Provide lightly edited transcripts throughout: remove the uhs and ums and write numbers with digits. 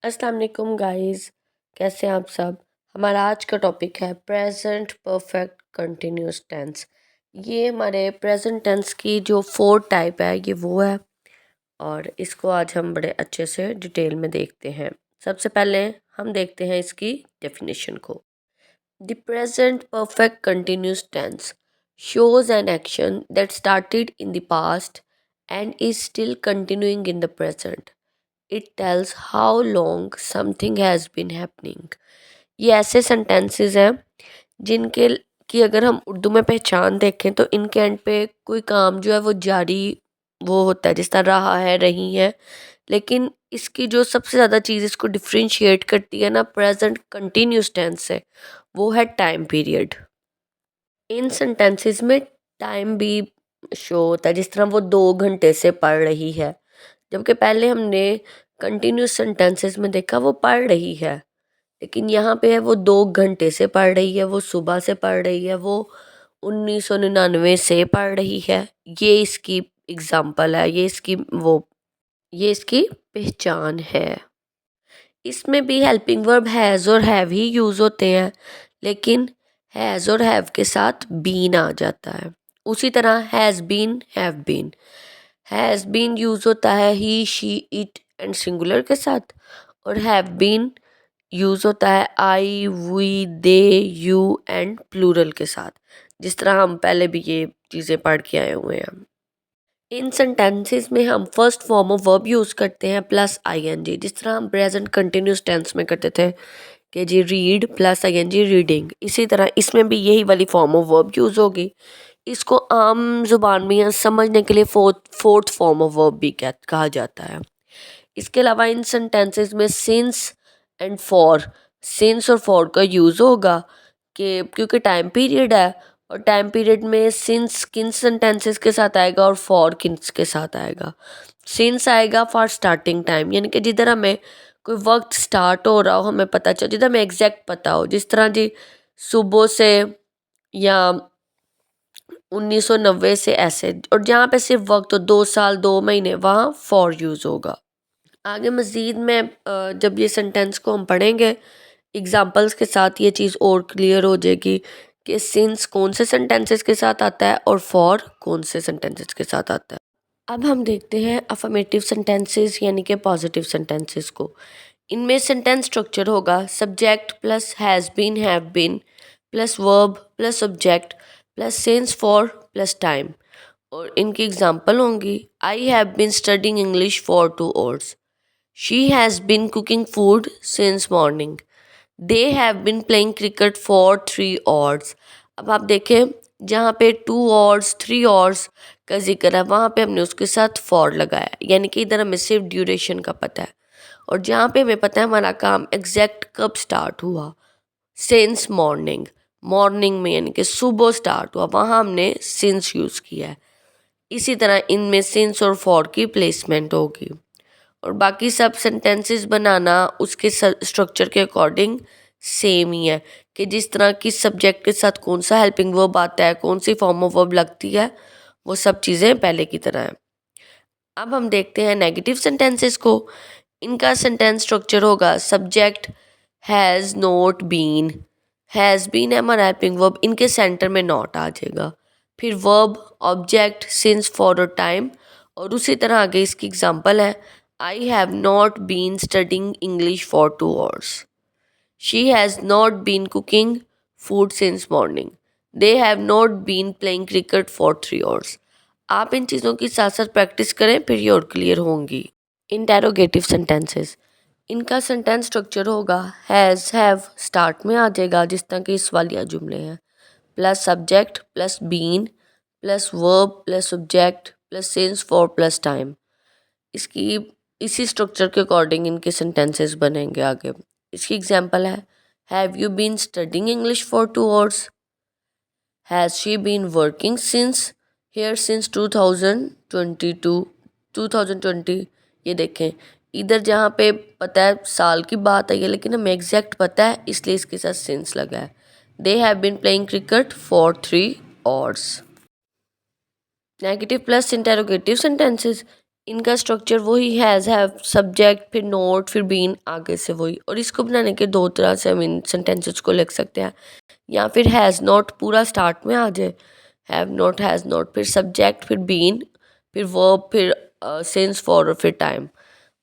अस्सलाम वालेकुम गाइस, कैसे हैं आप सब। हमारा आज का टॉपिक है प्रेजेंट परफेक्ट कंटिन्यूस टेंस। ये हमारे प्रेजेंट टेंस की जो 4 टाइप है ये वो है, और इसको आज हम बड़े अच्छे से डिटेल में देखते हैं। सबसे पहले हम देखते हैं इसकी डेफिनेशन को। The present perfect continuous tense shows an action that started in the past and is still continuing in the present. It tells how long something has been happening. ये ऐसे सेंटेंसेस हैं जिनके कि अगर हम उर्दू में पहचान देखें तो इनके एंड पे कोई काम जो है वो जारी वो होता है, जिस तरह रहा है, रही है। लेकिन इसकी जो सबसे ज़्यादा चीज़ इसको डिफ्रेंशिएट करती है ना प्रेजेंट कंटिन्यूस टेंस से, वो है टाइम पीरियड। इन सेंटेंसेस में टाइम भी शो होता है, जिस तरह वो 2 घंटे से पढ़ रही है, जबकि पहले हमने कंटिन्यूस सेंटेंसेस में देखा वो पढ़ रही है। लेकिन यहाँ पे है वो 2 घंटे से पढ़ रही है, वो सुबह से पढ़ रही है, वो 1999 से पढ़ रही है। ये इसकी एग्जाम्पल है, ये इसकी पहचान है। इसमें भी हेल्पिंग वर्ब हैज़ और हैव ही यूज़ होते हैं, लेकिन हैज़ और हैव के साथ बीन आ जाता है। उसी तरह has been, have been. Has been use होता है he, she, it and singular के साथ, और हैव बीन यूज़ होता है I, we, they, you and plural के साथ, जिस तरह हम पहले भी ये चीज़ें पढ़ के आए हुए हैं। इन सेंटेंसेस में हम first form of verb use करते हैं प्लस आईएनजी, जिस तरह हम प्रेजेंट कंटिन्यूस टेंस में करते थे कि जी रीड प्लस आईएनजी रीडिंग। इसी तरह इसमें भी यही वाली फॉर्म ऑफ वर्ब यूज़ होगी। इसको आम जुबान में या समझने के लिए फोर्थ फॉर्म ऑफ वर्ब भी कहा जाता है। इसके अलावा इन सेंटेंसेस में सिंस एंड फॉर, सिंस और फॉर का यूज़ होगा कि क्योंकि टाइम पीरियड है, और टाइम पीरियड में सिंस किन सेंटेंसेस के साथ आएगा और फॉर किन के साथ आएगा। सिंस आएगा फॉर स्टार्टिंग टाइम, यानी कि जिधर हमें कोई वक्त स्टार्ट हो रहा हो, हमें पता चल, जिधर हमें एग्जैक्ट पता हो, जिस तरह जी सुबह से या 1990 से ऐसे, और जहाँ पे सिर्फ वक्त हो 2 साल 2 महीने, वहाँ फॉर यूज़ होगा। आगे मज़ीद में जब ये सेंटेंस को हम पढ़ेंगे एग्जाम्पल्स के साथ, ये चीज़ और क्लियर हो जाएगी कि सिंस कौन से सेंटेंसेस के साथ आता है और फॉर कौन से सेंटेंसेस के साथ आता है। अब हम देखते हैं अफर्मेटिव सेंटेंसेस यानी कि पॉजिटिव सेंटेंसेस को। इनमें सेंटेंस स्ट्रक्चर होगा subject plus has been, have been plus verb plus subject plus since for plus time, और इनकी एग्जाम्पल होंगी I have been studying English for 2 hours, she has been cooking food since morning, they have been playing cricket for 3 hours। अब आप देखें जहाँ पे 2 hours 3 hours का जिक्र है, वहाँ पे हमने उसके साथ फॉर लगाया, यानी कि इधर हमें सिर्फ ड्यूरेशन का पता है। और जहाँ पे हमें पता है हमारा काम एग्जैक्ट कब स्टार्ट हुआ, सिंस मॉर्निंग, मॉर्निंग में यानी कि सुबह स्टार्ट हुआ, वहाँ हमने सिंस यूज़ किया है। इसी तरह इनमें सिंस और फॉर की प्लेसमेंट होगी, और बाकी सब सेंटेंसेस बनाना उसके स्ट्रक्चर के अकॉर्डिंग सेम ही है कि जिस तरह की सब्जेक्ट के साथ कौन सा हेल्पिंग वर्ब आता है, कौन सी फॉर्म ऑफ वर्ब लगती है, वो सब चीज़ें पहले की तरह हैं। अब हम देखते हैं नेगेटिव सेंटेंसेस को। इनका सेंटेंस स्ट्रक्चर होगा subject has not been, has been है हमारा हेल्पिंग वर्ब, इनके सेंटर में नॉट आ जाएगा, फिर वर्ब ऑब्जेक्ट सिंस फॉर और टाइम, और उसी तरह आगे इसकी एग्जांपल है I have not been studying English for 2 hours, she has not been cooking food since morning, they have not been playing cricket for 3 hours। आप इन चीज़ों की साथ साथ प्रैक्टिस करें, फिर ये और क्लियर होंगी। इंटेरोगेटिव सेंटेंसेस, इनका सेंटेंस स्ट्रक्चर होगा हैज़ हैव स्टार्ट में आ जाएगा, जिस तरह के सवालिया जुमले हैं, plus subject plus been plus verb plus subject plus since for plus time. इसकी इसी स्ट्रक्चर के अकॉर्डिंग इनके सेंटेंसेस बनेंगे आगे। इसकी एग्जांपल है have you been studying English for 2 hours, has she been working since here since 2020। ये देखें इधर जहाँ पे पता है साल की बात आई है, लेकिन हमें एग्जैक्ट पता है इसलिए इसके साथ सिंस लगा है। They have been playing cricket for 3 hours। Negative plus interrogative sentences, इनका स्ट्रक्चर वही हैज़, हैव, सब्जेक्ट, फिर नोट, फिर बीन, आगे से वही। और इसको बनाने के दो तरह से हम इन सेंटेंसेस को लिख सकते हैं, या फिर हैज़ नॉट पूरा स्टार्ट में आ जाए, हैव नॉट, हैज़ नॉट, फिर सब्जेक्ट, फिर बीन, फिर वर्ब, फिर सिंस, फॉर और फिर टाइम।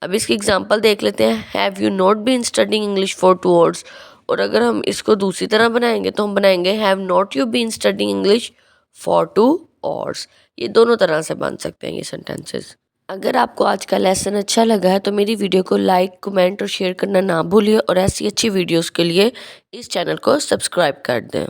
अब इसकी एग्जांपल देख लेते हैं। Have you not been studying English for 2 hours. और अगर हम इसको दूसरी तरह बनाएंगे तो हम बनाएंगे have not you been studying English for 2 hours. ये दोनों तरह से बन सकते हैं ये सेंटेंसेस। अगर आपको आज का लेसन अच्छा लगा है तो मेरी वीडियो को लाइक, कमेंट और शेयर करना ना भूलिए, और ऐसी अच्छी वीडियोस के लिए इस चैनल को सब्सक्राइब कर दें।